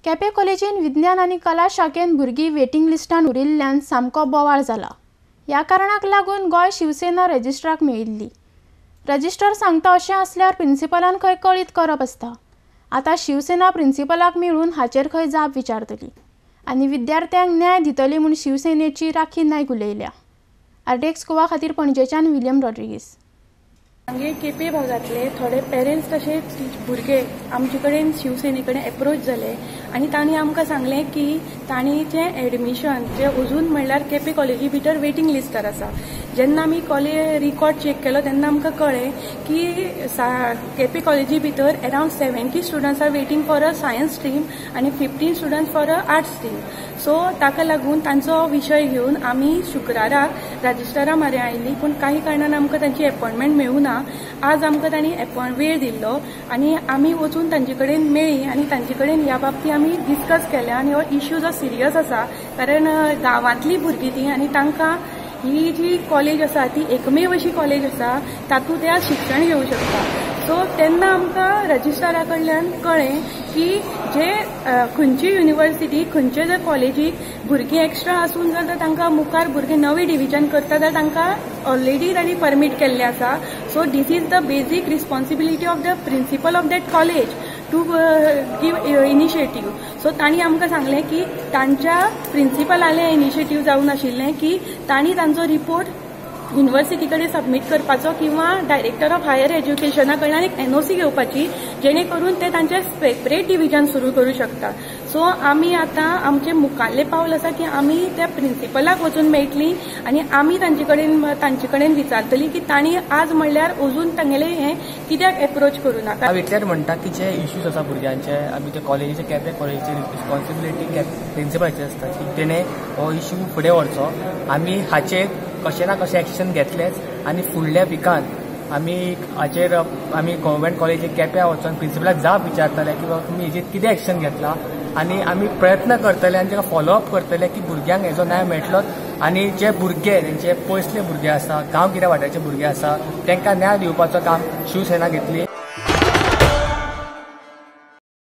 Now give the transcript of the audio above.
केपें कॉलेजीन विज्ञान आनी कला शाखेन भुरगीं वेटिंग लिस्टान उरिल्ल्यान सामको बोवाळ जाला। ह्या कारणाक लागून गोंय शिवसेना रजिस्ट्राराक मेळिल्ली। रजिस्ट्रार सांगता अशें आसल्यार प्रिंसिपलान खंय कळीत करप आसता। आतां शिवसेना प्रिंसिपलाक मेळून हाचेर खंय जाप विचारतली आनी विद्यार्थ्यांक न्याय दितली म्हूण शिवसेनेची राखी नायक उलयल्या। आरटीएक्स गोवा खातीर पणजेच्यान विलियम रॉड्रिगीस। हांगे केपें भागातले थोडे पेरेंट्स तशेंच भुरगे आमचे कडेन शिवसेने कडेन एप्रोच जाले आनी तांणी आमकां सांगलें की तांणीचें एडमिशन जें अजून म्हणल्यार केपें कॉलेजी भितर वेटिंग लिस्टार आसा। जेन्ना आमी कॉलेज रिकॉर्ड चेक केलो तेन्ना आमकां कळ्ळें की केपें कॉलेजी भितर around 70 students are waiting for a science stream आनी 15 students for a arts stream. So ताका लागून तांचो विशय घेवन आमी शुक्राराक रजिस्ट्रारा म्हऱ्या आयिल्लीं, पूण काही कारणान आमकां तांची अपॉयंटमेंट मेळूं ना। आज आमकां तांणी वेळ दिल्लो आनी आमी वचून तांचे कडेन मेळ्ळी आनी तांचे कडेन ह्या बाबतींत आमी डिस्कस केलें आनी हो इश्यू जो सिरियस आसा, कारण गांवांतलीं भुरगीं तीं आनी तांकां ही जी कॉलेज आसा ती एकमेव अशी कॉलेज आसा तातूंत ते शिक्षण घेवंक शकता। सो तेन्ना आमकां रजिस्ट्रारा कडल्यान कळ्ळें की जे खंयची युनिवर्सिटी खंयचे जर कॉलेजीक भुरगीं एक्स्ट्रा आसून जर तांकां मुखार भुरगीं नवें डिविजन करता जाल्यार तांकां ऑलरेडी तांणी परमीट केल्लें आसा। So this is the basic responsibility of the principal of that college to give initiative. So तांणी आमकां सांगलें की तांच्या प्रिंसिपलालें इनिशिएटीव जावन आशिल्लें की तांणी तांचो रिपोर्ट युनिवर्सिटी कडेन सबमीट करपाचो किंवा डायरेक्टर ऑफ हायर एज्युकेशना कडल्यान एक NOC घेवपाची, जेणे करून ते तांचे सेपरेट डिविजन सुरू करूं शकता। सो आमी आतां आमचे मुखाल्ले पावल आसा की आमी त्या प्रिंसिपलाक वचून मेळटलीं आनी आमी तांचे कडेन विचारतलीं की तांणी आज म्हणल्यार अजून तांगेलें हें कित्याक एप्रोच करूं ना। हांव इतलेंच म्हणटा की जे इश्यूज आसा भुरग्यांचे आमी ते कॉलेजीचे केपें कॉलेजीची रिस्पॉन्सिबिलिटी प्रिंसिपलाची आसता की तेणे हो इश्यू फुडें व्हरचो। आमी हाचेर कशें ना कशें एक्शन घेतलेंच आनी फुडल्या विकांत आमी हाचेर आमी गव्हर्मेंट कॉलेजीक केप्यां वचून प्रिंसिपलाक जाप विचारतले की बाबा तुमी हेजेर कितें एक्शन घेतला आनी आमी प्रयत्न करतले आनी ताका फॉलोअप करतले की भुरग्यांक हेजो न्याय मेळटलोच आनी जे भुरगे तेंचे पयसले भुरगे आसा, गांव गिऱ्या वाठाराचे भुरगे आसा, तांकां न्याय दिवपाचो काम शिवसेना घेतली